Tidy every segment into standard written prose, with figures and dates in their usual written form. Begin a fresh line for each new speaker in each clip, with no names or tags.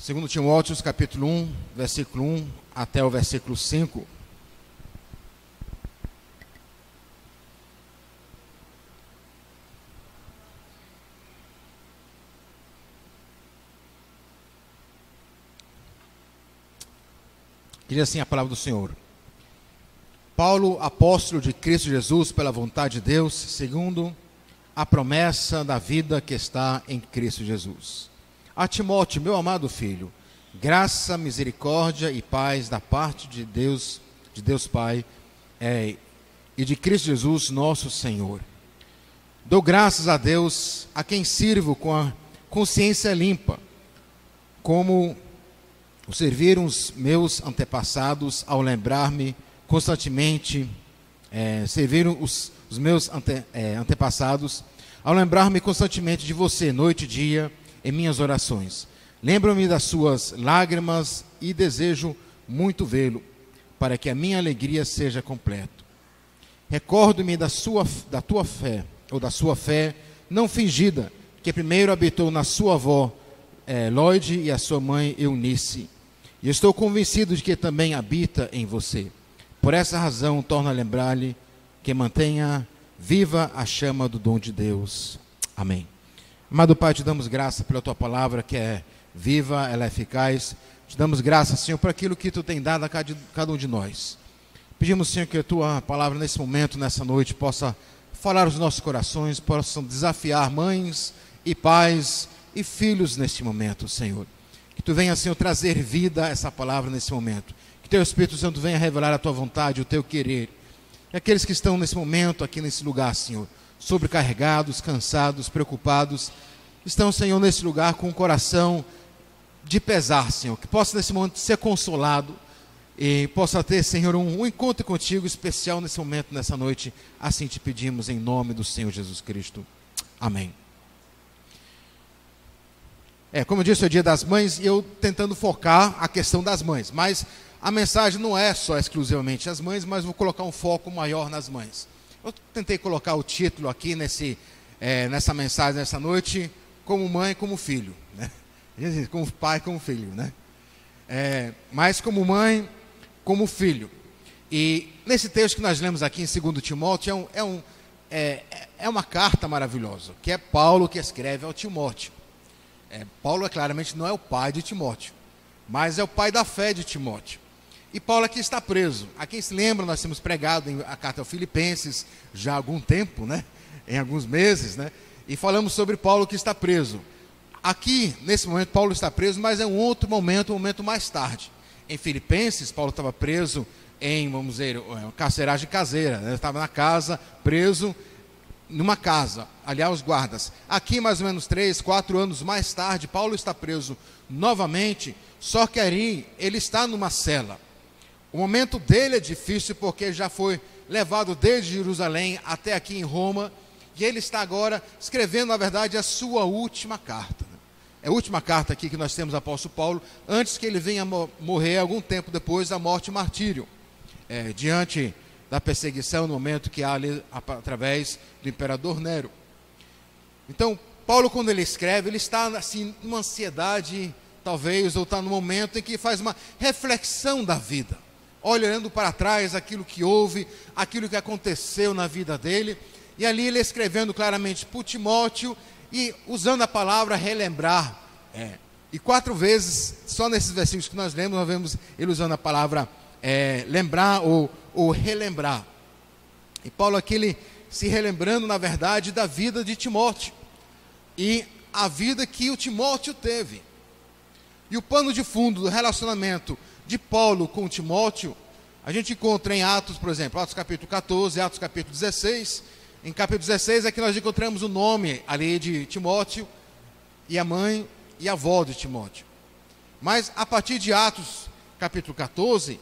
2 Timóteo, capítulo 1, versículo 1 até o versículo 5. Diz assim a palavra do Senhor. Paulo, apóstolo de Cristo Jesus, pela vontade de Deus, segundo a promessa da vida que está em Cristo Jesus. A Timóteo, meu amado filho, graça, misericórdia e paz da parte de Deus Pai e de Cristo Jesus, nosso Senhor. Dou graças a Deus, a quem sirvo com a consciência limpa, como o serviram os meus antepassados ao lembrar-me constantemente, serviram os meus antepassados ao lembrar-me constantemente de você, noite e dia, em minhas orações. Lembro-me das suas lágrimas e desejo muito vê-lo, para que a minha alegria seja completa. Recordo-me da tua fé, ou da sua fé não fingida, que primeiro habitou na sua avó Lloyd e a sua mãe Eunice. E estou convencido de que também habita em você. Por essa razão, torno a lembrar-lhe que mantenha viva a chama do dom de Deus. Amém. Amado Pai, te damos graça pela tua palavra, que é viva, ela é eficaz. Te damos graça, Senhor, por aquilo que tu tem dado a cada um de nós. Pedimos, Senhor, que a tua palavra nesse momento, nessa noite, possa falar aos nossos corações, possa desafiar mães e pais e filhos neste momento, Senhor. Que tu venha, Senhor, trazer vida a essa palavra nesse momento. Que teu Espírito Santo venha revelar a tua vontade, o teu querer. E aqueles que estão nesse momento, aqui nesse lugar, Senhor, sobrecarregados, cansados, preocupados, estão, Senhor, nesse lugar com o coração de pesar, Senhor, que possa nesse momento ser consolado e possa ter, Senhor, um encontro contigo especial nesse momento, nessa noite. Assim te pedimos em nome do Senhor Jesus Cristo. Amém. Como eu disse, é o Dia das Mães e eu tentando focar a questão das mães, mas a mensagem não é só exclusivamente as mães, mas vou colocar um foco maior nas mães. Eu tentei colocar o título aqui nessa mensagem, nessa noite, como mãe, como filho, né? Como pai, como filho, né? Mas como mãe, como filho. E nesse texto que nós lemos aqui em 2 Timóteo, é uma carta maravilhosa, que é Paulo que escreve ao Timóteo. Paulo, claramente, não é o pai de Timóteo, mas é o pai da fé de Timóteo. E Paulo aqui está preso. A quem se lembra, nós temos pregado a carta aos Filipenses já há algum tempo, né? Em alguns meses, né? E falamos sobre Paulo que está preso. Aqui, nesse momento, Paulo está preso, mas é um outro momento, um momento mais tarde. Em Filipenses, Paulo estava preso em, vamos dizer, carceragem caseira, né? Ele estava na casa, preso numa casa, ali aos guardas. Aqui, mais ou menos 3, 4 anos mais tarde, Paulo está preso novamente, só que ali ele está numa cela. O momento dele é difícil porque já foi levado desde Jerusalém até aqui em Roma, e ele está agora escrevendo, na verdade, a sua última carta. É a última carta aqui que nós temos do apóstolo Paulo, antes que ele venha morrer algum tempo depois da morte e martírio, diante da perseguição, no momento que há ali, através do imperador Nero. Então, Paulo, quando ele escreve, ele está assim, numa ansiedade, talvez, ou está no momento em que faz uma reflexão da vida, olhando para trás aquilo que houve, aquilo que aconteceu na vida dele, e ali ele escrevendo claramente para Timóteo, e usando a palavra relembrar, e 4 vezes, só nesses versículos que nós lemos, nós vemos ele usando a palavra lembrar ou relembrar. E Paulo aqui, ele se relembrando, na verdade, da vida de Timóteo, e a vida que o Timóteo teve. E o pano de fundo do relacionamento de Paulo com Timóteo, a gente encontra em Atos, por exemplo, Atos capítulo 14, Atos capítulo 16. Em capítulo 16 é que nós encontramos o nome ali de Timóteo, e a mãe e a avó de Timóteo. Mas a partir de Atos capítulo 14,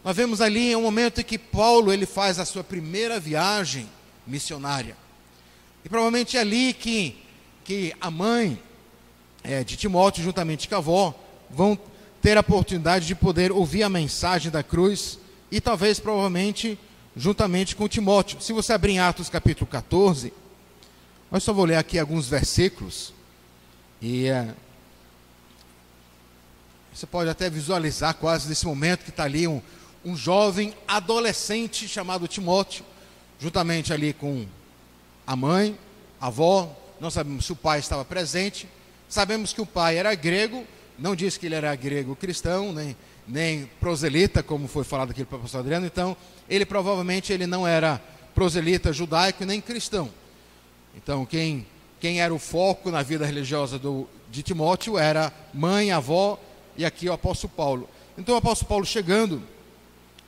nós vemos ali um momento em que Paulo ele faz a sua primeira viagem missionária. E provavelmente é ali que a mãe de Timóteo, juntamente com a avó, vão ter a oportunidade de poder ouvir a mensagem da cruz, e talvez, provavelmente, juntamente com Timóteo. Se você abrir em Atos capítulo 14, eu só vou ler aqui alguns versículos, e Você pode até visualizar quase nesse momento que está ali um jovem adolescente chamado Timóteo, juntamente ali com a mãe, a avó. Não sabemos se o pai estava presente. Sabemos que o pai era grego, não diz que ele era grego cristão, nem proselita, como foi falado aqui pelo pastor Adriano. Então, ele provavelmente não era proselita judaico nem cristão. Então, quem era o foco na vida religiosa de Timóteo era mãe, avó e aqui o apóstolo Paulo. Então, o apóstolo Paulo chegando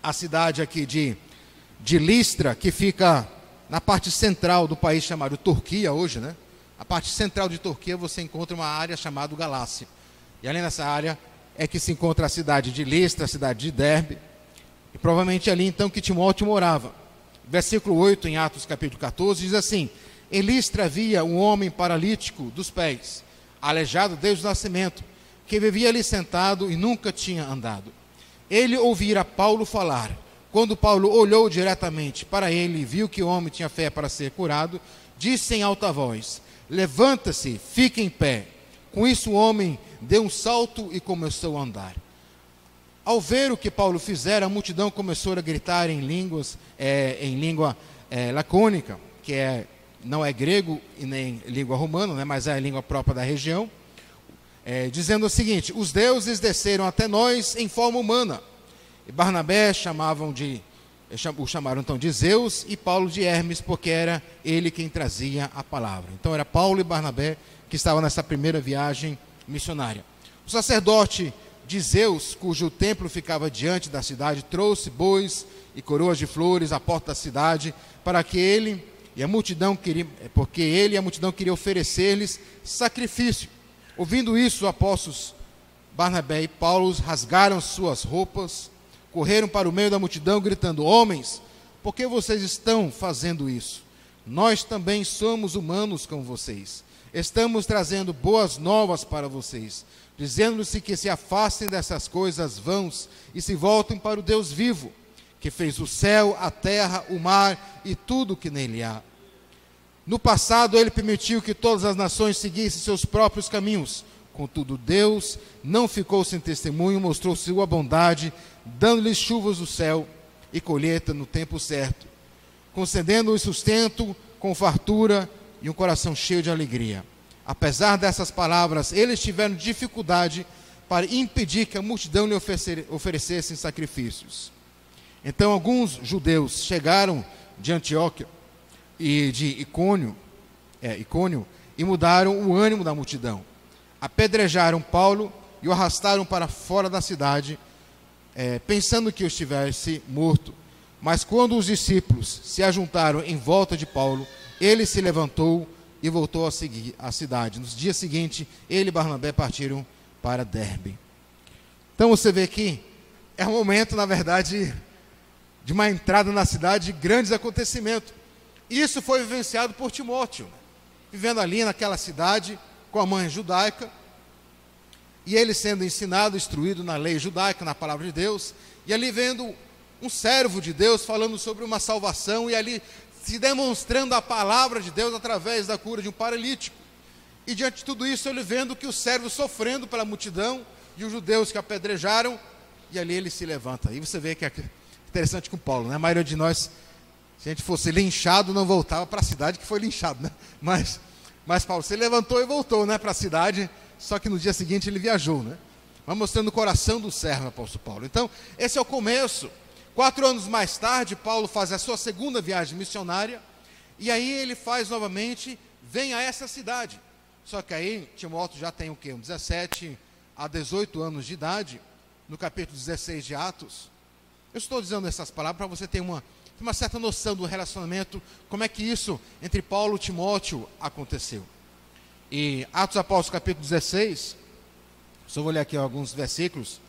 à cidade aqui de Listra, que fica na parte central do país chamado Turquia hoje, né? A parte central de Turquia você encontra uma área chamada Galácia. E ali nessa área é que se encontra a cidade de Listra, a cidade de Derbe. E provavelmente ali então que Timóteo morava. Versículo 8 em Atos capítulo 14 diz assim: em Listra havia um homem paralítico dos pés, aleijado desde o nascimento, que vivia ali sentado e nunca tinha andado. Ele ouvira Paulo falar. Quando Paulo olhou diretamente para ele e viu que o homem tinha fé para ser curado, disse em alta voz: levanta-se, fique em pé. Com isso o homem deu um salto e começou a andar. Ao ver o que Paulo fizera, a multidão começou a gritar em língua lacônica, que não é grego e nem língua romana, né, mas é a língua própria da região, dizendo o seguinte: os deuses desceram até nós em forma humana. E Barnabé o chamaram então de Zeus, e Paulo de Hermes, porque era ele quem trazia a palavra. Então era Paulo e Barnabé que estavam nessa primeira viagem missionária. O sacerdote de Zeus, cujo templo ficava diante da cidade, trouxe bois e coroas de flores à porta da cidade, para que ele e a multidão queriam oferecer-lhes sacrifício. Ouvindo isso, os apóstolos Barnabé e Paulo rasgaram suas roupas, correram para o meio da multidão, gritando: homens, por que vocês estão fazendo isso? Nós também somos humanos como vocês. Estamos trazendo boas novas para vocês, dizendo-lhes que se afastem dessas coisas vãs e se voltem para o Deus vivo, que fez o céu, a terra, o mar e tudo o que nele há. No passado, ele permitiu que todas as nações seguissem seus próprios caminhos. Contudo, Deus não ficou sem testemunho, mostrou sua bondade, dando-lhes chuvas do céu e colheita no tempo certo, concedendo-lhes sustento com fartura e um coração cheio de alegria. Apesar dessas palavras, eles tiveram dificuldade para impedir que a multidão lhe oferecesse sacrifícios. Então alguns judeus chegaram de Antioquia e de Icônio e mudaram o ânimo da multidão. Apedrejaram Paulo e o arrastaram para fora da cidade, pensando que o estivesse morto. Mas quando os discípulos se ajuntaram em volta de Paulo, ele se levantou e voltou a seguir a cidade. No dia seguinte, ele e Barnabé partiram para Derbe. Então você vê que é um momento, na verdade, de uma entrada na cidade de grandes acontecimentos. Isso foi vivenciado por Timóteo, vivendo ali naquela cidade com a mãe judaica, e ele sendo ensinado, instruído na lei judaica, na palavra de Deus, e ali vendo um servo de Deus falando sobre uma salvação, e ali se demonstrando a palavra de Deus através da cura de um paralítico. E diante de tudo isso, ele vendo que o servo sofrendo pela multidão, e os judeus que apedrejaram, e ali ele se levanta. E você vê que é interessante com Paulo, né? A maioria de nós, se a gente fosse linchado, não voltava para a cidade que foi linchado, né? Mas Paulo se levantou e voltou, né, para a cidade, só que no dia seguinte ele viajou, né? Mas mostrando o coração do servo, apóstolo Paulo. Então, esse é o começo. 4 anos mais tarde, Paulo faz a sua segunda viagem missionária, e aí ele faz novamente, vem a essa cidade. Só que aí Timóteo já tem o quê? 17 a 18 anos de idade, no capítulo 16 de Atos. Eu estou dizendo essas palavras para você ter uma certa noção do relacionamento, como é que isso entre Paulo e Timóteo aconteceu. E Atos Apóstolos capítulo 16, só vou ler aqui alguns versículos,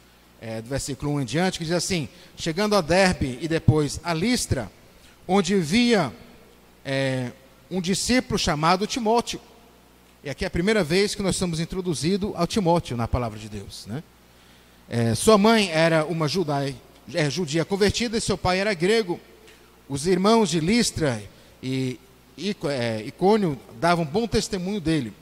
do versículo 1 em diante, que diz assim: chegando a Derbe e depois a Listra, onde vivia um discípulo chamado Timóteo. E aqui é a primeira vez que nós estamos introduzidos ao Timóteo na palavra de Deus, né? Sua mãe era uma judia convertida e seu pai era grego. Os irmãos de Listra e Icônio davam bom testemunho dele.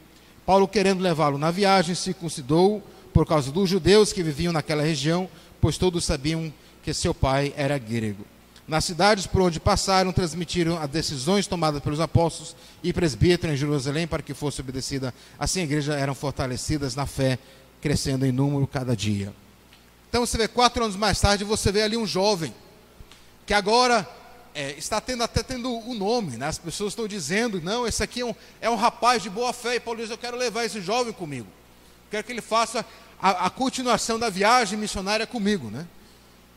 Paulo, querendo levá-lo na viagem, circuncidou por causa dos judeus que viviam naquela região, pois todos sabiam que seu pai era grego. Nas cidades por onde passaram, transmitiram as decisões tomadas pelos apóstolos e presbíteros em Jerusalém para que fosse obedecida. Assim a igreja eram fortalecidas na fé, crescendo em número cada dia. Então você vê, 4 anos mais tarde, você vê ali um jovem, que agora está até tendo o nome, né? As pessoas estão dizendo, não, esse aqui é um rapaz de boa fé, e Paulo diz, eu quero levar esse jovem comigo, quero que ele faça a continuação da viagem missionária comigo, né?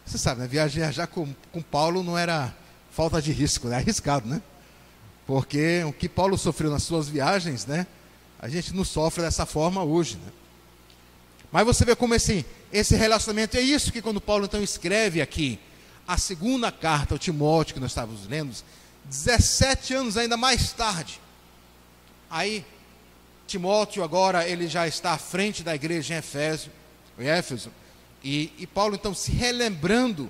Você sabe, né? Viajar com Paulo não era falta de risco, né? Arriscado, né? Porque o que Paulo sofreu nas suas viagens, né? A gente não sofre dessa forma hoje, né? Mas você vê como esse relacionamento, é isso que quando Paulo então escreve aqui, a segunda carta ao Timóteo, que nós estávamos lendo, 17 anos ainda mais tarde, aí Timóteo agora, ele já está à frente da igreja em Éfeso, e Paulo então se relembrando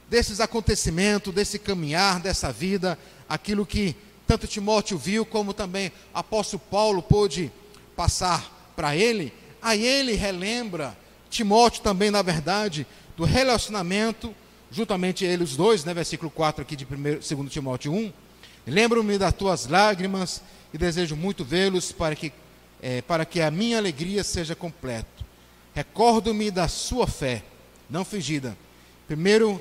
desses acontecimentos, desse caminhar, dessa vida, aquilo que tanto Timóteo viu, como também o apóstolo Paulo pôde passar para ele. Aí ele relembra, Timóteo também, na verdade, do relacionamento, juntamente eles dois, né, versículo 4 aqui de 2 Timóteo 1, lembro-me das tuas lágrimas e desejo muito vê-los para que a minha alegria seja completa. Recordo-me da sua fé, não fingida, primeiro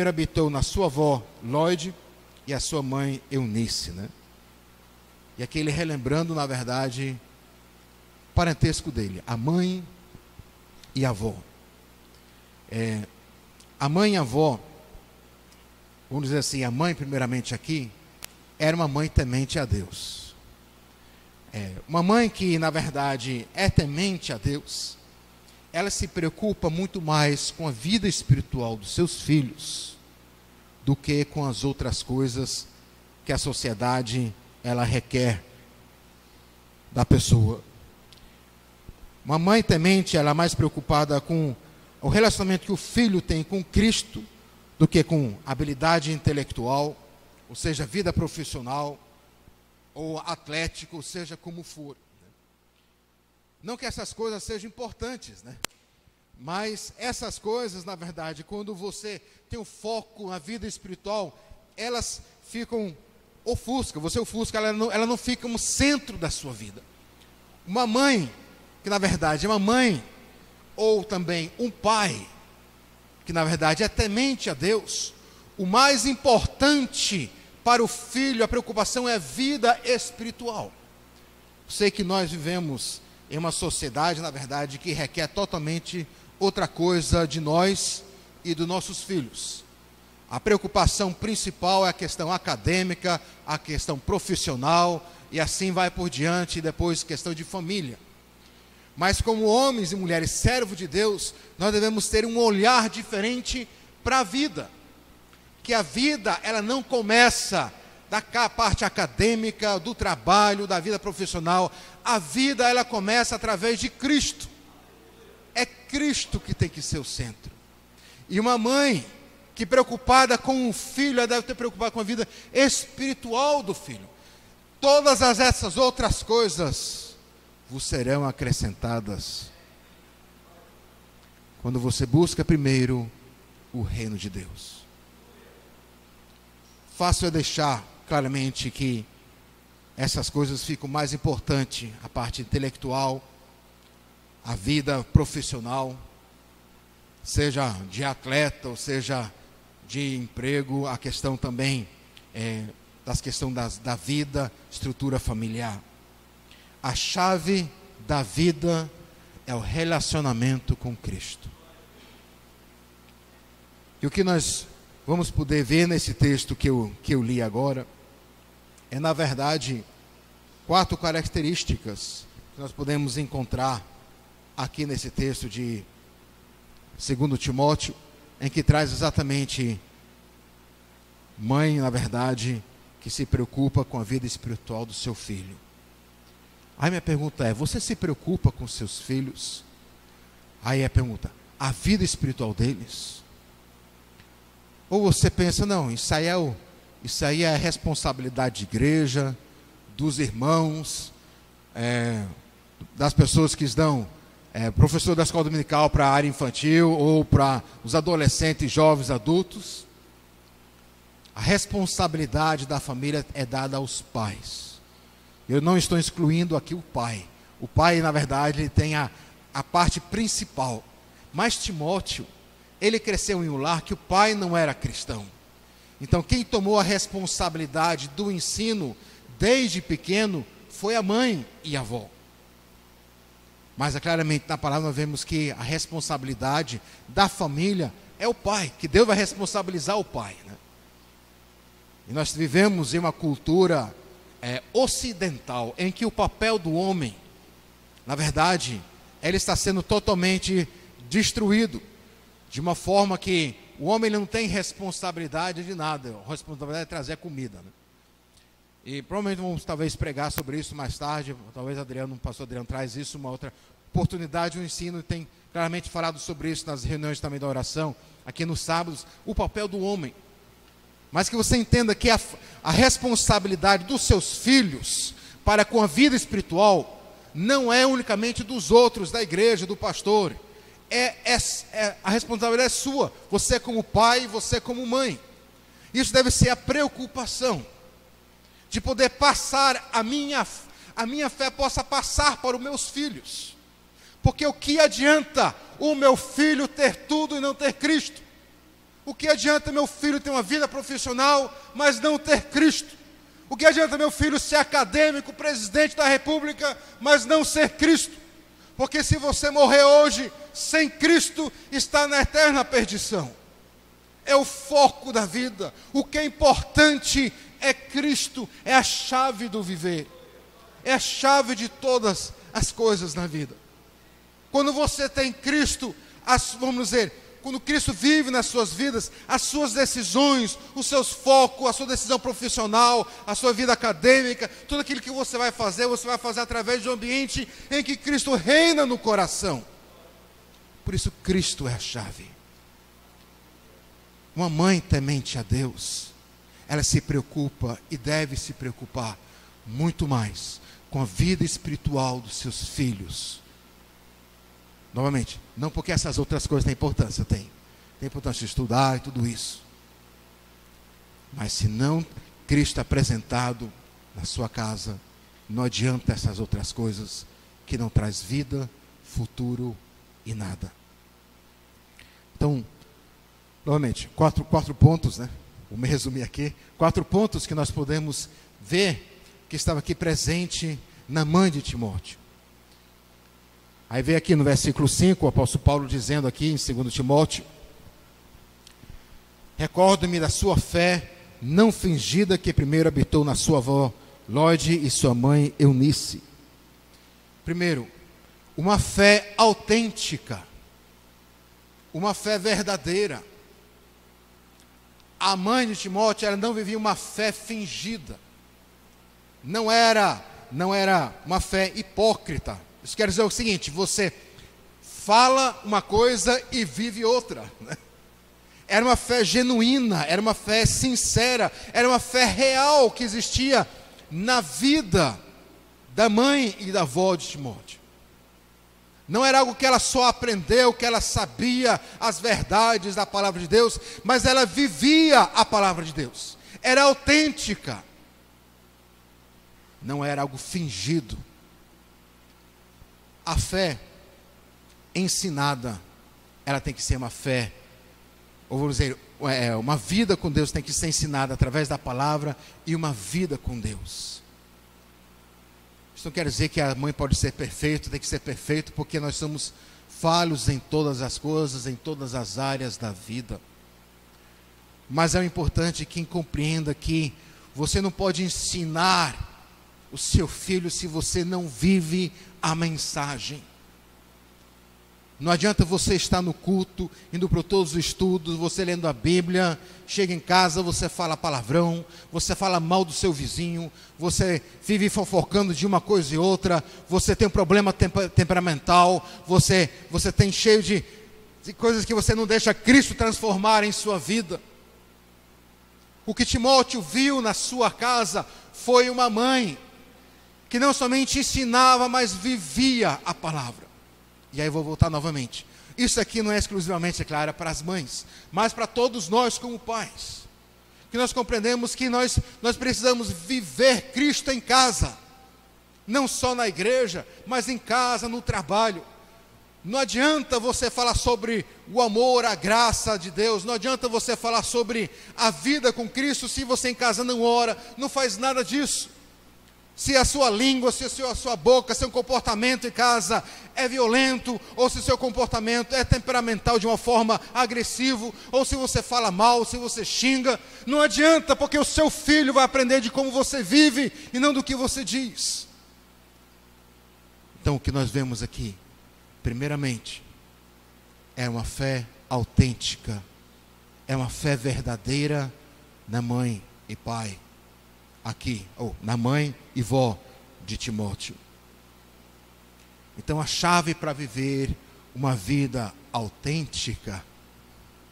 habitou na sua avó Lóide e a sua mãe Eunice, né? E aqui ele relembrando, na verdade, parentesco dele, a mãe e a avó. A mãe e a avó, vamos dizer assim, a mãe primeiramente aqui, era uma mãe temente a Deus. Uma mãe que, na verdade, é temente a Deus, ela se preocupa muito mais com a vida espiritual dos seus filhos do que com as outras coisas que a sociedade ela requer da pessoa. Uma mãe temente, ela é mais preocupada com o relacionamento que o filho tem com Cristo do que com habilidade intelectual, ou seja, vida profissional, ou atlético, ou seja, como for. Não que essas coisas sejam importantes, né? Mas essas coisas, na verdade, quando você tem um foco na vida espiritual, elas ficam ofusca, ela não fica no centro da sua vida. Uma mãe, que na verdade é uma mãe, ou também um pai, que na verdade é temente a Deus, o mais importante para o filho, a preocupação é a vida espiritual. Sei que nós vivemos em uma sociedade, na verdade, que requer totalmente outra coisa de nós e dos nossos filhos. A preocupação principal é a questão acadêmica, a questão profissional, e assim vai por diante, e depois questão de família. Mas como homens e mulheres servos de Deus, nós devemos ter um olhar diferente para a vida. Que a vida, ela não começa da parte acadêmica, do trabalho, da vida profissional. A vida, ela começa através de Cristo. É Cristo que tem que ser o centro. E uma mãe que preocupada com o filho, ela deve ter preocupado com a vida espiritual do filho. Todas essas outras coisas vos serão acrescentadas quando você busca primeiro o reino de Deus. Fácil é deixar claramente que essas coisas ficam mais importantes, a parte intelectual, a vida profissional, seja de atleta, ou seja de emprego, a questão também das questões da vida, estrutura familiar. A chave da vida é o relacionamento com Cristo. E o que nós vamos poder ver nesse texto que eu li agora, é na verdade 4 características que nós podemos encontrar aqui nesse texto de 2 Timóteo, em que traz exatamente mãe, na verdade, que se preocupa com a vida espiritual do seu filho. Aí minha pergunta é, você se preocupa com seus filhos? Aí a pergunta, a vida espiritual deles? Ou você pensa, não, isso aí é responsabilidade de igreja, dos irmãos, das pessoas que estão professor da escola dominical para a área infantil ou para os adolescentes, jovens, adultos. A responsabilidade da família é dada aos pais. Eu não estou excluindo aqui o pai. O pai, na verdade, ele tem a parte principal. Mas Timóteo, ele cresceu em um lar que o pai não era cristão. Então, quem tomou a responsabilidade do ensino desde pequeno foi a mãe e a avó. Mas, claramente, na palavra nós vemos que a responsabilidade da família é o pai, que Deus vai responsabilizar o pai, né? E nós vivemos em uma cultura ocidental, em que o papel do homem, na verdade, ele está sendo totalmente destruído, de uma forma que o homem não tem responsabilidade de nada. A responsabilidade é trazer comida, né? E provavelmente vamos talvez pregar sobre isso mais tarde. Talvez o pastor Adriano traz isso uma outra oportunidade. O ensino tem claramente falado sobre isso nas reuniões também da oração, aqui nos sábados, o papel do homem. Mas que você entenda que a responsabilidade dos seus filhos para com a vida espiritual não é unicamente dos outros, da igreja, do pastor. A responsabilidade é sua, você como pai, você como mãe. Isso deve ser a preocupação de poder passar a minha fé possa passar para os meus filhos. Porque o que adianta o meu filho ter tudo e não ter Cristo? O que adianta meu filho ter uma vida profissional, mas não ter Cristo? O que adianta meu filho ser acadêmico, presidente da república, mas não ser Cristo? Porque se você morrer hoje sem Cristo, está na eterna perdição. É o foco da vida. O que é importante é Cristo, é a chave do viver. É a chave de todas as coisas na vida. Quando você tem Cristo, vamos dizer, quando Cristo vive nas suas vidas, as suas decisões, os seus focos, a sua decisão profissional, a sua vida acadêmica, tudo aquilo que você vai fazer através de um ambiente em que Cristo reina no coração. Por isso Cristo é a chave. Uma mãe temente a Deus, ela se preocupa e deve se preocupar muito mais com a vida espiritual dos seus filhos. Novamente, não porque essas outras coisas têm importância, tem importância de estudar e tudo isso. Mas se não Cristo apresentado na sua casa, não adianta essas outras coisas que não traz vida, futuro e nada. Então, novamente, quatro pontos, né? Vou me resumir aqui. 4 pontos que nós podemos ver que estava aqui presente na mãe de Timóteo. Aí vem aqui no versículo 5, o apóstolo Paulo dizendo aqui em 2 Timóteo: recordo-me da sua fé não fingida que primeiro habitou na sua avó Lóide e sua mãe Eunice. Primeiro, uma fé autêntica, uma fé verdadeira. A mãe de Timóteo, ela não vivia uma fé fingida. Não era uma fé hipócrita. Isso quer dizer o seguinte: você fala uma coisa e vive outra. Era uma fé genuína, era uma fé sincera, era uma fé real que existia na vida da mãe e da avó de Timóteo. Não era algo que ela só aprendeu, que ela sabia as verdades da palavra de Deus, mas ela vivia a palavra de Deus. Era autêntica. Não era algo fingido. A fé ensinada, ela tem que ser uma fé, ou vamos dizer, uma vida com Deus tem que ser ensinada através da palavra e uma vida com Deus. Isso não quer dizer que a mãe pode ser perfeita, tem que ser perfeito, porque nós somos falhos em todas as coisas, em todas as áreas da vida. Mas é importante que compreenda que você não pode ensinar o seu filho se você não vive a mensagem. Não adianta você estar no culto, indo para todos os estudos, você lendo a Bíblia, chega em casa, você fala palavrão, você fala mal do seu vizinho, você vive fofocando de uma coisa e outra, você tem um problema temperamental, você tem cheio de coisas que você não deixa Cristo transformar em sua vida. O que Timóteo viu na sua casa foi uma mãe que não somente ensinava, mas vivia a palavra. E aí eu vou voltar novamente. Isso aqui não é exclusivamente, é claro, para as mães, mas para todos nós como pais. Que nós compreendemos que nós precisamos viver Cristo em casa. Não só na igreja, mas em casa, no trabalho. Não adianta você falar sobre o amor, a graça de Deus. Não adianta você falar sobre a vida com Cristo se você em casa não ora, não faz nada disso. Se a sua língua, se a sua boca, seu comportamento em casa é violento, ou se o seu comportamento é temperamental de uma forma agressiva, ou se você fala mal, se você xinga, não adianta, porque o seu filho vai aprender de como você vive e não do que você diz. Então o que nós vemos aqui, primeiramente, é uma fé autêntica, é uma fé verdadeira na mãe e pai, aqui, ou na mãe e vó de Timóteo. Então a chave para viver uma vida autêntica,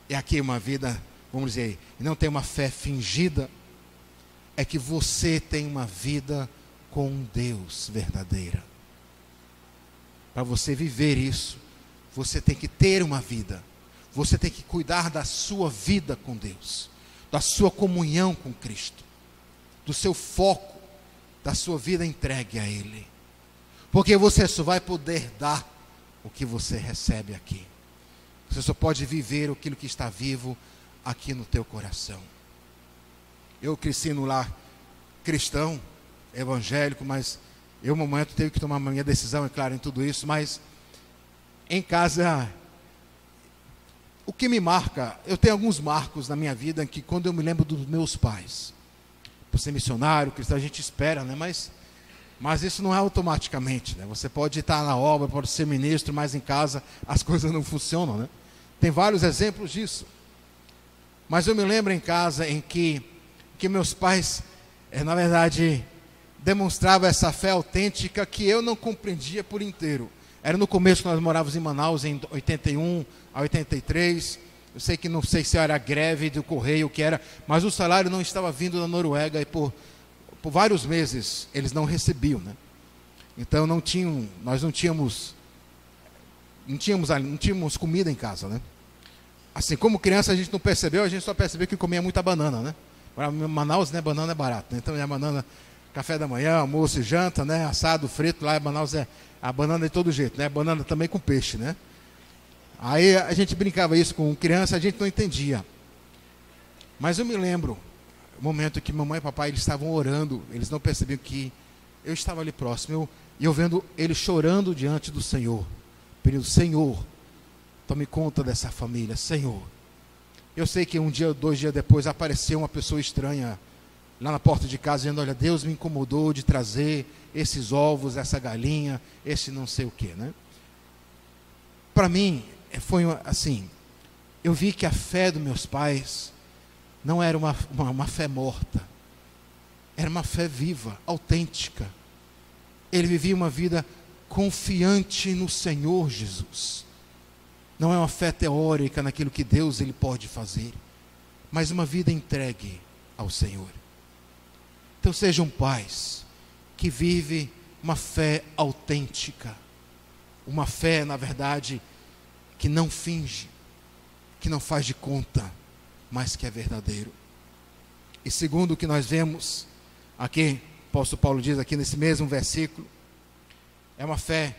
é aqui uma vida, vamos dizer, não tem uma fé fingida, é que você tem uma vida com Deus verdadeira. Para você viver isso, você tem que ter uma vida. Você tem que cuidar da sua vida com Deus, da sua comunhão com Cristo, do seu foco, da sua vida entregue a Ele. Porque você só vai poder dar o que você recebe aqui. Você só pode viver aquilo que está vivo aqui no teu coração. Eu cresci no lar cristão, evangélico, mas eu, no momento, tive que tomar a minha decisão, é claro, em tudo isso, mas em casa, o que me marca, eu tenho alguns marcos na minha vida, que quando eu me lembro dos meus pais, por ser missionário, cristão, a gente espera, né? Mas isso não é automaticamente, né? Você pode estar na obra, pode ser ministro, mas em casa as coisas não funcionam, né? Tem vários exemplos disso. Mas eu me lembro em casa em que meus pais, na verdade, demonstravam essa fé autêntica que eu não compreendia por inteiro. Era no começo que nós morávamos em Manaus, em 81 a 83. Eu sei se era greve do correio, o que era, mas o salário não estava vindo da Noruega e por vários meses eles não recebiam, né? Então nós não tínhamos comida em casa, né? Assim, como criança a gente não percebeu, a gente só percebeu que comia muita banana, né? Para Manaus, né, banana é barato, né? Então é banana, café da manhã, almoço e janta, né? Assado, frito, lá em Manaus é a banana de todo jeito, né? Banana também com peixe, né? Aí a gente brincava isso com criança, a gente não entendia. Mas eu me lembro, o momento que mamãe e papai eles estavam orando, eles não percebiam que eu estava ali próximo, e eu vendo eles chorando diante do Senhor, pedindo: Senhor, tome conta dessa família, Senhor. Eu sei que um dia, 2 dias depois, apareceu uma pessoa estranha lá na porta de casa, dizendo: olha, Deus me incomodou de trazer esses ovos, essa galinha, esse não sei o que, né? Para mim, foi assim, eu vi que a fé dos meus pais não era uma fé morta, era uma fé viva, autêntica. Ele vivia uma vida confiante no Senhor Jesus. Não é uma fé teórica naquilo que Deus ele pode fazer, mas uma vida entregue ao Senhor. Então sejam pais que vivem uma fé autêntica, uma fé, na verdade, que não finge, que não faz de conta, mas que é verdadeiro. E segundo o que nós vemos aqui, o apóstolo Paulo diz aqui nesse mesmo versículo, é uma fé,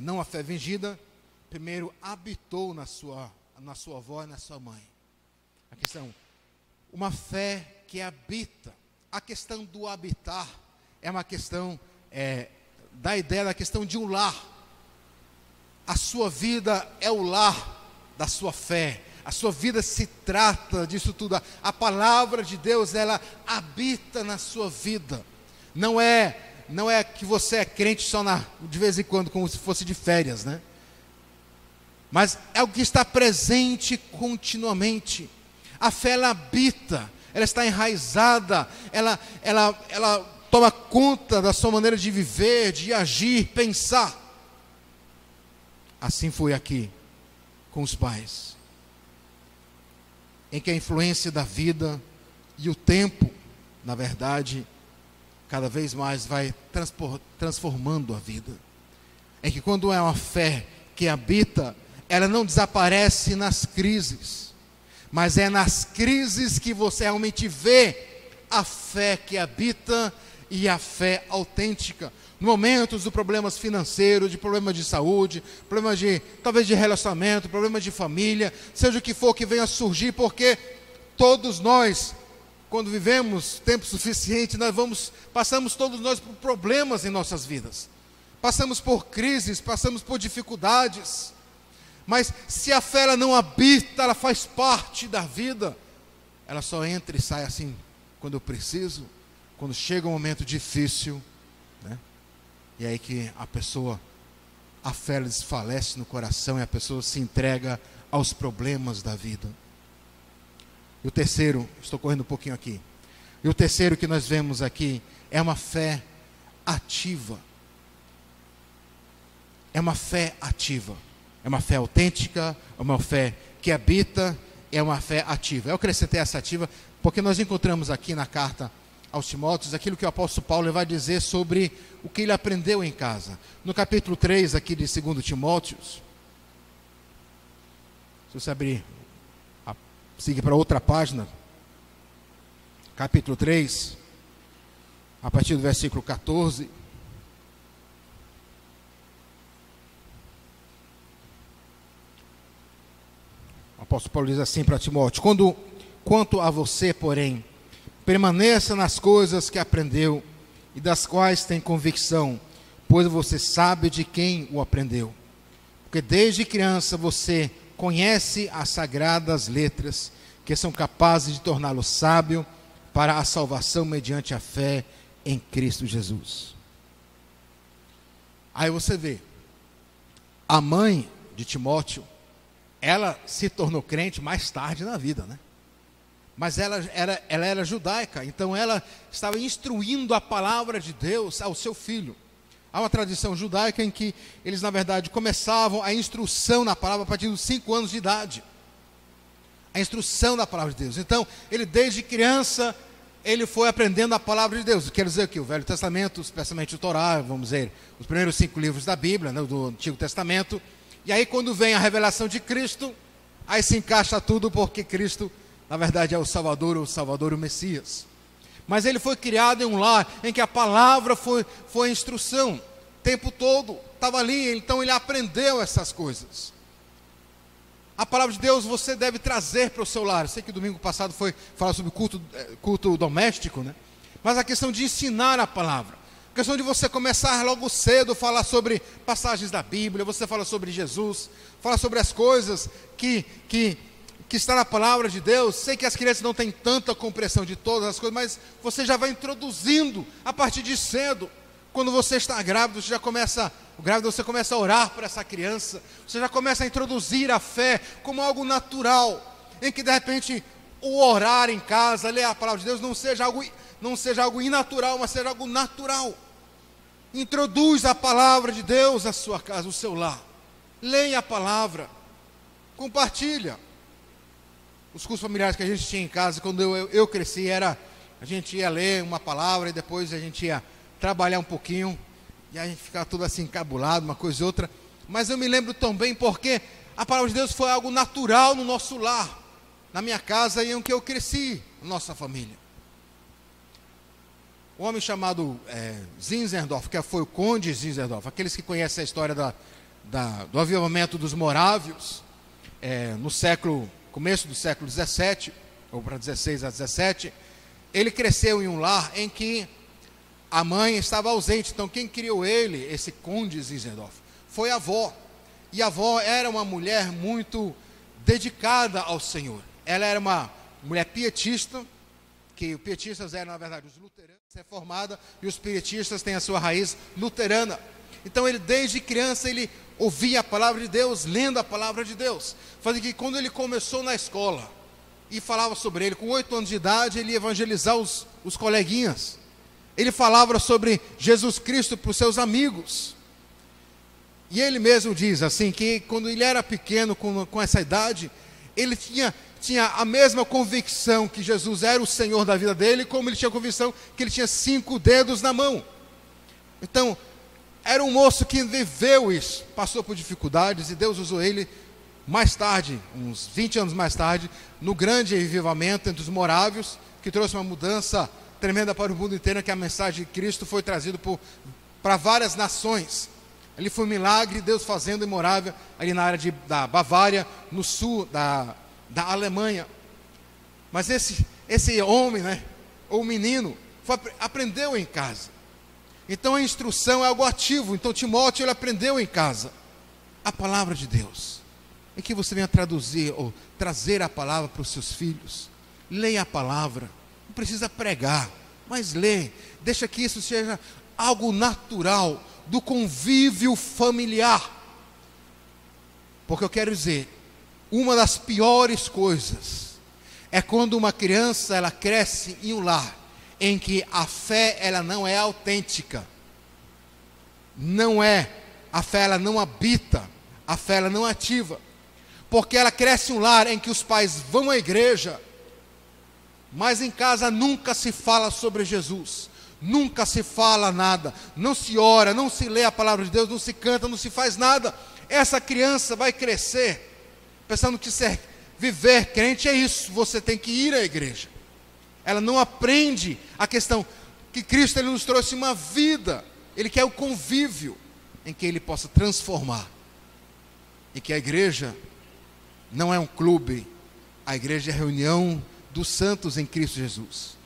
não uma fé fingida. Primeiro, habitou na sua avó e na sua mãe. A questão, uma fé que habita. A questão do habitar é uma questão da ideia da questão de um lar. A sua vida é o lar da sua fé. A sua vida se trata disso tudo. A palavra de Deus, ela habita na sua vida. Não é que você é crente só de vez em quando, como se fosse de férias, né? Mas é o que está presente continuamente. A fé, ela habita, ela está enraizada, ela toma conta da sua maneira de viver, de agir, pensar. Assim foi aqui com os pais, em que a influência da vida e o tempo, na verdade, cada vez mais vai transformando a vida. é que quando é uma fé que habita, ela não desaparece nas crises, mas é nas crises que você realmente vê a fé que habita e a fé autêntica. No momentos de problemas financeiros, de problemas de saúde, problemas talvez de relacionamento, problemas de família, seja o que for que venha a surgir, porque todos nós, quando vivemos tempo suficiente, passamos todos nós por problemas em nossas vidas. Passamos por crises, passamos por dificuldades. Mas se a fé ela não habita, ela faz parte da vida, ela só entra e sai assim, quando eu preciso, quando chega um momento difícil, né? E aí que a fé desfalece no coração e a pessoa se entrega aos problemas da vida. E o terceiro, estou correndo um pouquinho aqui, e o terceiro que nós vemos aqui é uma fé ativa. É uma fé ativa, é uma fé autêntica, é uma fé que habita, é uma fé ativa. Eu acrescentei essa ativa porque nós encontramos aqui na carta aos Timóteos aquilo que o apóstolo Paulo vai dizer sobre o que ele aprendeu em casa. No capítulo 3 aqui de 2 Timóteos, se você abrir, siga para outra página, capítulo 3, a partir do versículo 14, o apóstolo Paulo diz assim para Timóteo: quanto a você, porém, permaneça nas coisas que aprendeu e das quais tem convicção, pois você sabe de quem o aprendeu. Porque desde criança você conhece as sagradas letras, que são capazes de torná-lo sábio para a salvação mediante a fé em Cristo Jesus. Aí você vê, a mãe de Timóteo, ela se tornou crente mais tarde na vida, né? Mas ela era judaica, então ela estava instruindo a palavra de Deus ao seu filho. Há uma tradição judaica em que eles, na verdade, começavam a instrução na palavra a partir dos 5 anos de idade. A instrução da palavra de Deus. Então, ele desde criança, ele foi aprendendo a palavra de Deus. Quer dizer que o Velho Testamento, especialmente o Torá, vamos dizer, os primeiros 5 livros da Bíblia, né, do Antigo Testamento. E aí quando vem a revelação de Cristo, aí se encaixa tudo, porque Cristo, na verdade, é o Salvador, o Messias. Mas ele foi criado em um lar em que a palavra foi instrução, o tempo todo, estava ali, então ele aprendeu essas coisas. A palavra de Deus você deve trazer para o seu lar. Eu sei que domingo passado foi falar sobre culto doméstico, né? Mas a questão de ensinar a palavra, a questão de você começar logo cedo a falar sobre passagens da Bíblia, você fala sobre Jesus, fala sobre as coisas que está na palavra de Deus. Sei que as crianças não têm tanta compreensão de todas as coisas, mas você já vai introduzindo a partir de cedo. Quando você está grávido, você começa a orar por essa criança, você já começa a introduzir a fé como algo natural, em que de repente o orar em casa, ler a palavra de Deus não seja algo inatural, mas seja algo natural. Introduz a palavra de Deus à sua casa, ao seu lar. Leia a palavra, compartilha. Os cursos familiares que a gente tinha em casa, quando eu cresci, a gente ia ler uma palavra e depois a gente ia trabalhar um pouquinho, e a gente ficava tudo assim encabulado, uma coisa e outra. Mas eu me lembro tão bem porque a palavra de Deus foi algo natural no nosso lar, na minha casa e em que eu cresci, na nossa família. Um homem chamado Zinzendorf, que foi o conde Zinzendorf, aqueles que conhecem a história do avivamento dos morávios, começo do século 17, ou para 16 a 17, ele cresceu em um lar em que a mãe estava ausente. Então quem criou ele, esse conde Zinzendorf, foi a avó. E a avó era uma mulher muito dedicada ao Senhor. Ela era uma mulher pietista, que os pietistas eram, na verdade, os luteranos, reformada, e os pietistas têm a sua raiz luterana. Então ele, desde criança, ele ouvia a palavra de Deus, lendo a palavra de Deus. Fazia que quando ele começou na escola, e falava sobre ele, com 8 anos de idade, ele ia evangelizar os coleguinhas. Ele falava sobre Jesus Cristo para os seus amigos. E ele mesmo diz assim, que quando ele era pequeno, com essa idade, ele tinha a mesma convicção que Jesus era o Senhor da vida dele, como ele tinha a convicção que ele tinha 5 dedos na mão. Então, era um moço que viveu isso, passou por dificuldades, e Deus usou ele mais tarde, uns 20 anos mais tarde, no grande avivamento entre os morávios, que trouxe uma mudança tremenda para o mundo inteiro, que a mensagem de Cristo foi trazida para várias nações. Ali foi um milagre, Deus fazendo em Morávia, ali na área da Bavária, no sul da Alemanha. Mas esse homem, né, ou menino, aprendeu em casa. Então a instrução é algo ativo. Então Timóteo, ele aprendeu em casa a palavra de Deus. É que você venha traduzir ou trazer a palavra para os seus filhos. Leia a palavra. Não precisa pregar, mas lê. Deixa que isso seja algo natural do convívio familiar. Porque eu quero dizer, uma das piores coisas é quando uma criança, ela cresce em um lar em que a fé, ela não é autêntica. A fé, ela não habita, a fé, ela não ativa. Porque ela cresce em um lar em que os pais vão à igreja, mas em casa nunca se fala sobre Jesus, nunca se fala nada, não se ora, não se lê a palavra de Deus, não se canta, não se faz nada. Essa criança vai crescer pensando que viver crente é isso, você tem que ir à igreja. Ela não aprende a questão que Cristo, ele nos trouxe uma vida, ele quer o convívio em que ele possa transformar, e que a igreja não é um clube, a igreja é a reunião dos santos em Cristo Jesus,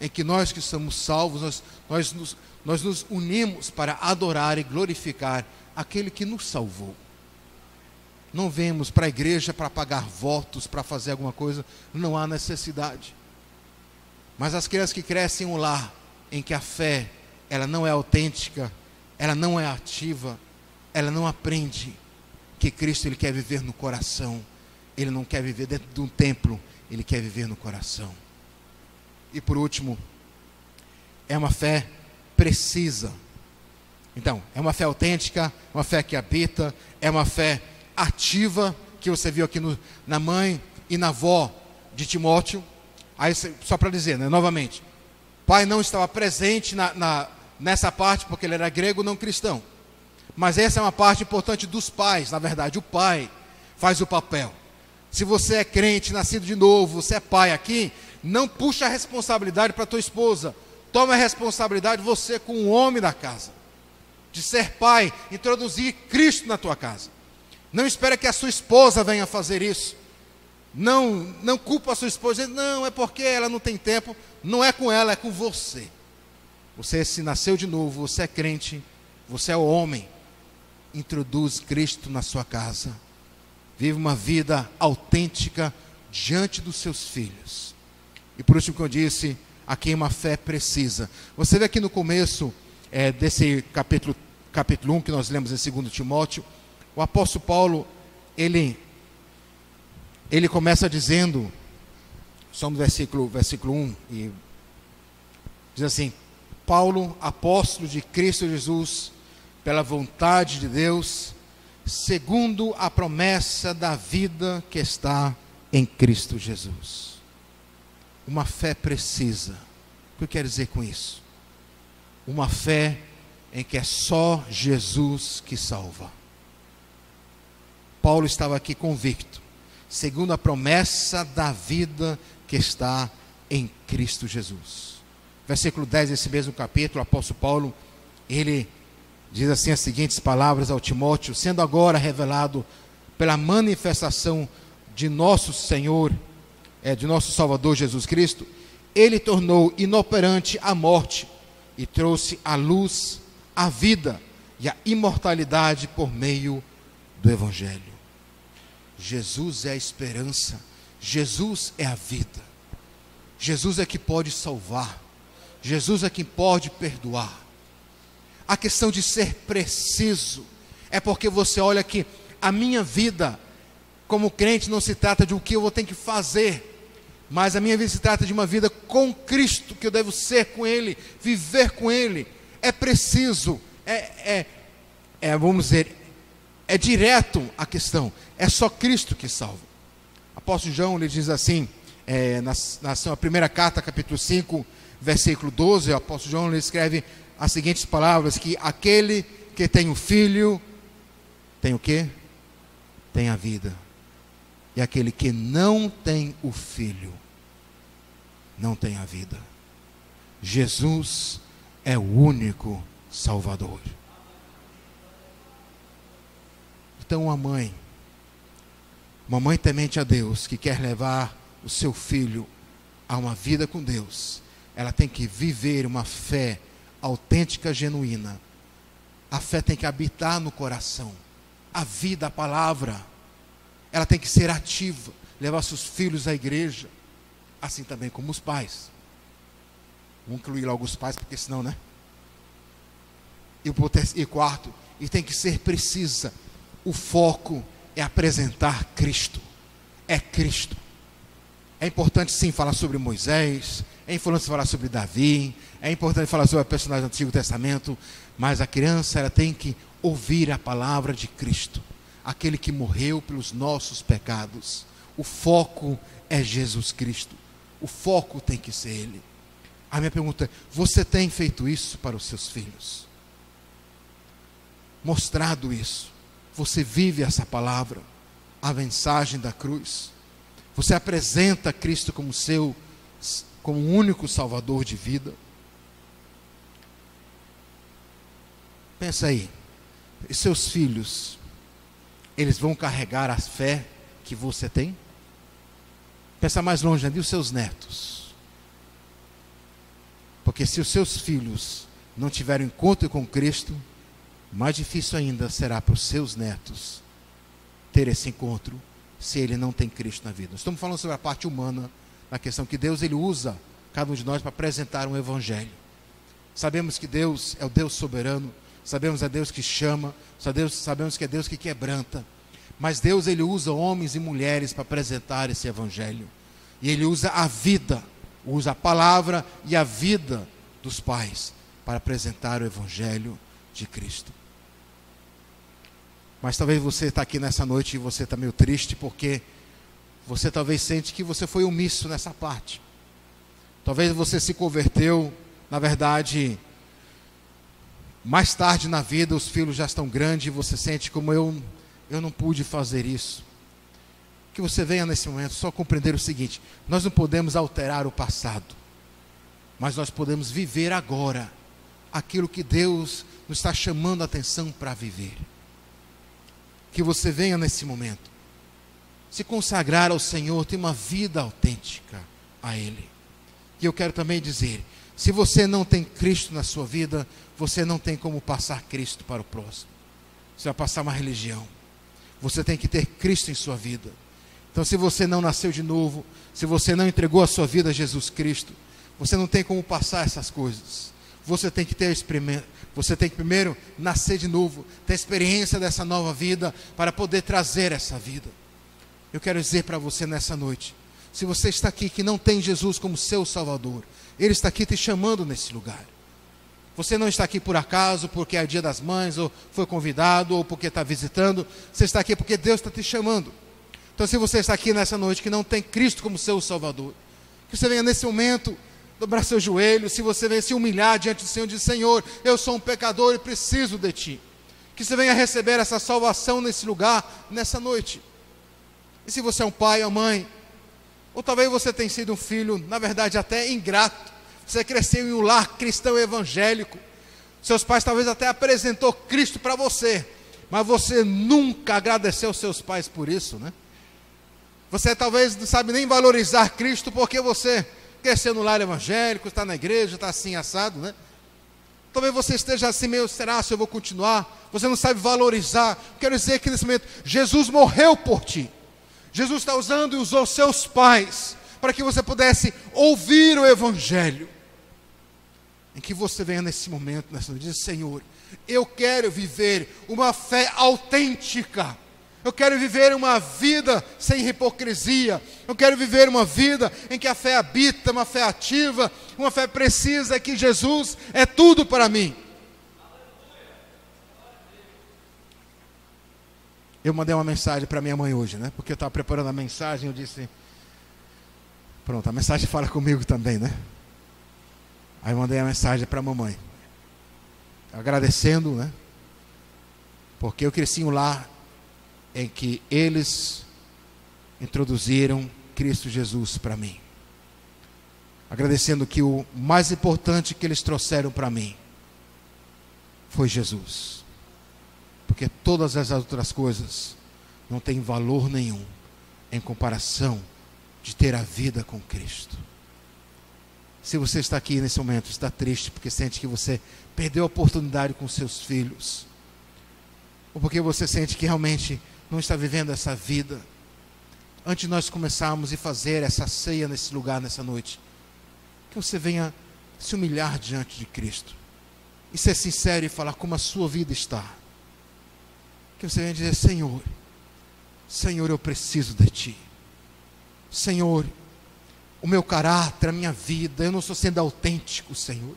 em que nós que somos salvos, nós nos unimos para adorar e glorificar aquele que nos salvou. Não vemos para a igreja para pagar votos, para fazer alguma coisa, não há necessidade. Mas as crianças que crescem em um lar em que a fé, ela não é autêntica, ela não é ativa, ela não aprende que Cristo, ele quer viver no coração. Ele não quer viver dentro de um templo, ele quer viver no coração. E por último, é uma fé precisa. Então, é uma fé autêntica, uma fé que habita, é uma fé ativa, que você viu aqui na mãe e na avó de Timóteo. Aí, só para dizer, né, novamente, pai não estava presente nessa parte, porque ele era grego, não cristão. Mas essa é uma parte importante dos pais. Na verdade, o pai faz o papel. Se você é crente, nascido de novo, você é pai aqui, não puxa a responsabilidade para a tua esposa. Toma a responsabilidade você, com o homem da casa, de ser pai, introduzir Cristo na tua casa. Não espera que a sua esposa venha fazer isso. Não culpa a sua esposa, não, é porque ela não tem tempo. Não é com ela, é com você. Você se nasceu de novo, você é crente, você é o homem. Introduz Cristo na sua casa. Vive uma vida autêntica diante dos seus filhos. E por último, que eu disse, aqui uma fé precisa. Você vê aqui no começo desse capítulo 1 que nós lemos em 2 Timóteo, o apóstolo Paulo, ele começa dizendo, só no versículo 1, e diz assim: Paulo, apóstolo de Cristo Jesus, pela vontade de Deus, segundo a promessa da vida que está em Cristo Jesus. Uma fé precisa. O que eu quero dizer com isso? Uma fé em que é só Jesus que salva. Paulo estava aqui convicto, segundo a promessa da vida que está em Cristo Jesus. Versículo 10 desse mesmo capítulo, o apóstolo Paulo, ele diz assim as seguintes palavras ao Timóteo: sendo agora revelado pela manifestação de nosso Senhor, de nosso Salvador Jesus Cristo, ele tornou inoperante a morte e trouxe à luz a vida e a imortalidade por meio do Evangelho. Jesus é a esperança, Jesus é a vida, Jesus é que pode salvar, Jesus é quem pode perdoar. A questão de ser preciso é porque você olha que a minha vida como crente não se trata de o que eu vou ter que fazer, mas a minha vida se trata de uma vida com Cristo, que eu devo ser com Ele, viver com Ele. É preciso, vamos dizer, é direto a questão, é só Cristo que salva. O apóstolo João, ele diz assim, na sua primeira carta, capítulo 5, versículo 12, o apóstolo João, ele escreve as seguintes palavras: que aquele que tem o filho, tem o quê? Tem a vida. E aquele que não tem o filho, não tem a vida. Jesus é o único Salvador. Então uma mãe temente a Deus, que quer levar o seu filho a uma vida com Deus, ela tem que viver uma fé autêntica, genuína. A fé tem que habitar no coração. A vida, a palavra, ela tem que ser ativa, levar seus filhos à igreja, assim também como os pais. Vamos incluir logo os pais, porque senão, né? E quarto, e tem que ser precisa. O foco é apresentar Cristo. É Cristo. É importante sim falar sobre Moisés, é importante falar sobre Davi, é importante falar sobre a personagem do Antigo Testamento, mas a criança ela tem que ouvir a palavra de Cristo, aquele que morreu pelos nossos pecados. O foco é Jesus Cristo. O foco tem que ser Ele. A minha pergunta é: você tem feito isso para os seus filhos? Mostrado isso? Você vive essa palavra, a mensagem da cruz? Você apresenta Cristo como como o único Salvador de vida? Pensa aí, e seus filhos, eles vão carregar a fé que você tem? Pensa mais longe, e os seus netos? Porque se os seus filhos não tiverem encontro com Cristo, mais difícil ainda será para os seus netos ter esse encontro, se ele não tem Cristo na vida. Nós estamos falando sobre a parte humana, na questão que Deus ele usa cada um de nós para apresentar um evangelho. Sabemos que Deus é o Deus soberano, sabemos que é Deus que chama, sabemos que é Deus que quebranta, mas Deus ele usa homens e mulheres para apresentar esse evangelho, e ele usa a vida, usa a palavra e a vida dos pais para apresentar o evangelho de Cristo. Mas talvez você está aqui nessa noite e você está meio triste, porque você talvez sente que você foi omisso nessa parte. Talvez você se converteu, na verdade, mais tarde na vida, os filhos já estão grandes, e você sente como eu não pude fazer isso. Que você venha nesse momento só compreender o seguinte: nós não podemos alterar o passado, mas nós podemos viver agora aquilo que Deus nos está chamando a atenção para viver. Que você venha nesse momento se consagrar ao Senhor, ter uma vida autêntica a Ele. E eu quero também dizer, se você não tem Cristo na sua vida, você não tem como passar Cristo para o próximo. Você vai passar uma religião. Você tem que ter Cristo em sua vida. Então, se você não nasceu de novo, se você não entregou a sua vida a Jesus Cristo, você não tem como passar essas coisas. Você tem que ter experimento. Você tem que primeiro nascer de novo, ter experiência dessa nova vida para poder trazer essa vida. Eu quero dizer para você nessa noite, se você está aqui que não tem Jesus como seu Salvador, Ele está aqui te chamando nesse lugar. Você não está aqui por acaso, porque é dia das mães, ou foi convidado, ou porque está visitando. Você está aqui porque Deus está te chamando. Então, se você está aqui nessa noite que não tem Cristo como seu Salvador, que você venha nesse momento dobrar seu joelho, se você venha se humilhar diante do Senhor e dizer: Senhor, eu sou um pecador e preciso de Ti. Que você venha receber essa salvação nesse lugar, nessa noite. E se você é um pai ou mãe, ou talvez você tenha sido um filho, na verdade até ingrato, você cresceu em um lar cristão evangélico, seus pais talvez até apresentou Cristo para você, mas você nunca agradeceu seus pais por isso, né? Você talvez não sabe nem valorizar Cristo, porque você cresceu no lar evangélico, está na igreja, está assim assado, né? Talvez você esteja assim meio: será se eu vou continuar? Você não sabe valorizar. Quero dizer que nesse momento Jesus morreu por ti. Jesus está usando e usou seus pais para que você pudesse ouvir o evangelho. Em que você venha nesse momento, nessa noite, diz: Senhor, eu quero viver uma fé autêntica. Eu quero viver uma vida sem hipocrisia. Eu quero viver uma vida em que a fé habita, uma fé ativa, uma fé precisa, que Jesus é tudo para mim. Eu mandei uma mensagem para minha mãe hoje, né? Porque eu estava preparando a mensagem, eu disse: pronto, a mensagem fala comigo também, né? Aí eu mandei a mensagem para a mamãe, agradecendo, né? porque eu cresci em um lar em que eles introduziram Cristo Jesus para mim. Agradecendo que o mais importante que eles trouxeram para mim foi Jesus. Porque todas as outras coisas não têm valor nenhum em comparação de ter a vida com Cristo. Se você está aqui nesse momento, está triste porque sente que você perdeu a oportunidade com seus filhos, ou porque você sente que realmente não está vivendo essa vida, antes de nós começarmos a fazer essa ceia nesse lugar, nessa noite, que você venha se humilhar diante de Cristo e ser sincero e falar como a sua vida está. Que você venha dizer: Senhor, Senhor, eu preciso de Ti. Senhor, o meu caráter, a minha vida, eu não estou sendo autêntico, Senhor.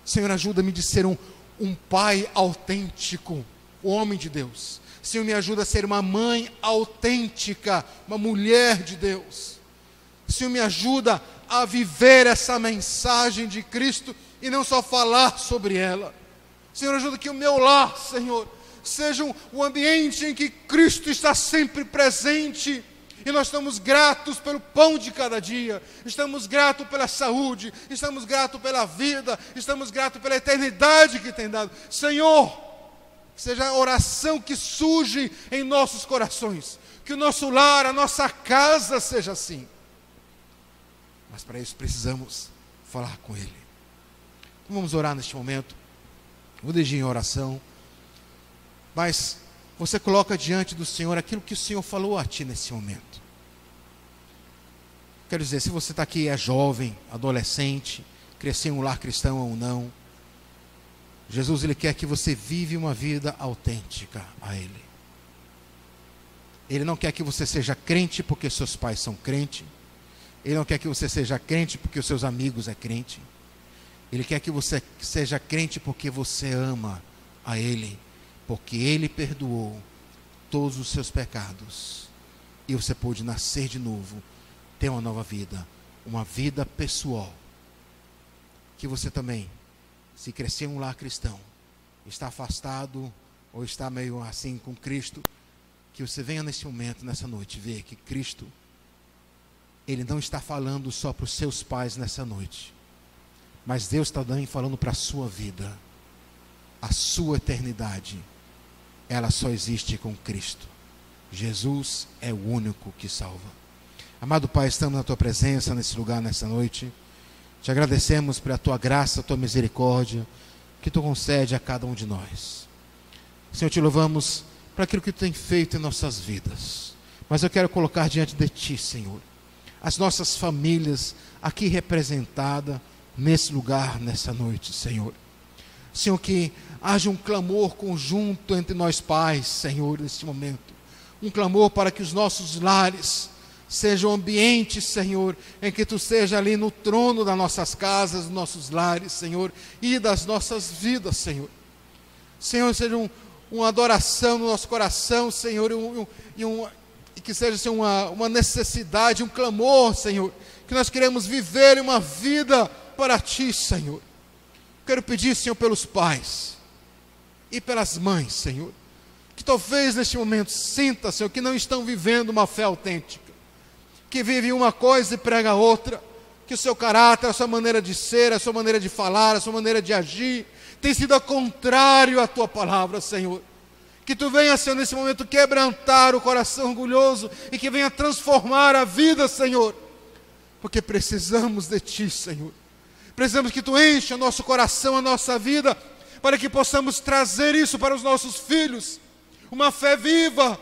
Senhor, ajuda-me de ser um pai autêntico, homem de Deus. Senhor, me ajuda a ser uma mãe autêntica, uma mulher de Deus. Senhor, me ajuda a viver essa mensagem de Cristo e não só falar sobre ela. Senhor, ajuda que o meu lar, Senhor, seja um ambiente em que Cristo está sempre presente. E nós estamos gratos pelo pão de cada dia, estamos gratos pela saúde, estamos gratos pela vida, estamos gratos pela eternidade que tem dado. Senhor, seja a oração que surge em nossos corações, que o nosso lar, a nossa casa seja assim. Mas para isso precisamos falar com Ele. Então vamos orar neste momento. Vou dirigir em oração, mas você coloca diante do Senhor aquilo que o Senhor falou a ti nesse momento. Quero dizer, se você está aqui, é jovem, adolescente, cresceu em um lar cristão ou não, Jesus, Ele quer que você vive uma vida autêntica a Ele. Ele não quer que você seja crente porque seus pais são crentes. Ele não quer que você seja crente porque os seus amigos é crente. Ele quer que você seja crente porque você ama a Ele, porque Ele perdoou todos os seus pecados e você pôde nascer de novo, ter uma nova vida, uma vida pessoal. Que você também, se crescer em um lar cristão, está afastado ou está meio assim com Cristo, que você venha nesse momento, nessa noite, ver que Cristo, Ele não está falando só para os seus pais nessa noite, mas Deus está falando para a sua vida. A sua eternidade, ela só existe com Cristo. Jesus é o único que salva. Amado Pai, estamos na Tua presença nesse lugar, nessa noite. Te agradecemos pela Tua graça, Tua misericórdia, que Tu concede a cada um de nós. Senhor, te louvamos para aquilo que Tu tem feito em nossas vidas. Mas eu quero colocar diante de Ti, Senhor, as nossas famílias aqui representadas nesse lugar, nessa noite, Senhor. Senhor, que haja um clamor conjunto entre nós pais, Senhor, neste momento. Um clamor para que os nossos lares sejam ambientes, Senhor, em que Tu seja ali no trono das nossas casas, dos nossos lares, Senhor, e das nossas vidas, Senhor. Senhor, seja uma adoração no nosso coração, Senhor, e que seja, Senhor, uma necessidade, um clamor, Senhor, que nós queremos viver uma vida para Ti, Senhor. Quero pedir, Senhor, pelos pais e pelas mães, Senhor, que talvez neste momento sinta, Senhor, que não estão vivendo uma fé autêntica, que vive uma coisa e prega outra, que o seu caráter, a sua maneira de ser, a sua maneira de falar, a sua maneira de agir, tem sido ao contrário à Tua palavra, Senhor. Que Tu venha, Senhor, nesse momento quebrantar o coração orgulhoso e que venha transformar a vida, Senhor, porque precisamos de Ti, Senhor. Precisamos que Tu encha o nosso coração, a nossa vida, para que possamos trazer isso para os nossos filhos. Uma fé viva,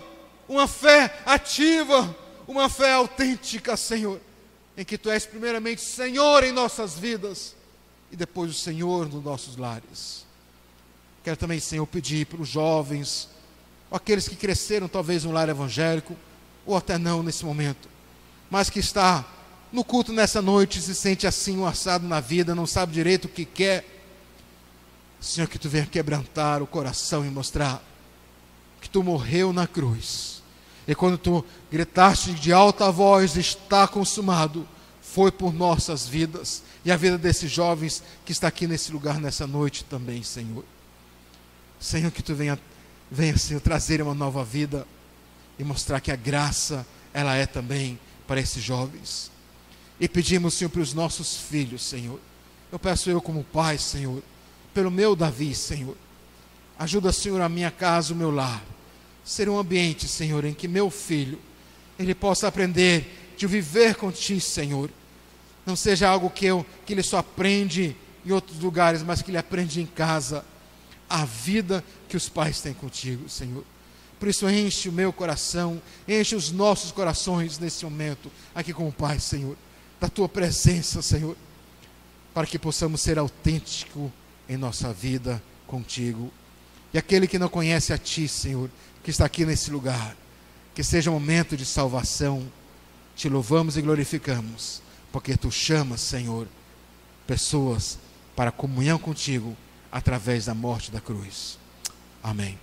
uma fé ativa, uma fé autêntica, Senhor, em que Tu és primeiramente Senhor em nossas vidas e depois o Senhor nos nossos lares. Quero também, Senhor, pedir para os jovens, ou aqueles que cresceram talvez no lar evangélico, ou até não nesse momento, mas que está no culto nessa noite, se sente assim, um assado na vida, não sabe direito o que quer. Senhor, que Tu venha quebrantar o coração e mostrar que Tu morreu na cruz. E quando Tu gritaste de alta voz, está consumado, foi por nossas vidas e a vida desses jovens que está aqui nesse lugar, nessa noite também, Senhor. Senhor, que Tu venha venha, Senhor, trazer uma nova vida e mostrar que a graça, ela é também para esses jovens. E pedimos, Senhor, para os nossos filhos, Senhor. Eu peço eu como pai, Senhor, pelo meu Davi, Senhor. Ajuda, Senhor, a minha casa, o meu lar, ser um ambiente, Senhor, em que meu filho, ele possa aprender de viver com Ti, Senhor. Não seja algo que ele só aprende em outros lugares, mas que ele aprende em casa. A vida que os pais têm contigo, Senhor. Por isso enche o meu coração, enche os nossos corações nesse momento, aqui com o Pai, Senhor, da Tua presença, Senhor, para que possamos ser autênticos em nossa vida contigo. E aquele que não conhece a Ti, Senhor, que está aqui nesse lugar, que seja um momento de salvação. Te louvamos e glorificamos, porque Tu chamas, Senhor, pessoas para a comunhão contigo, através da morte da cruz. Amém.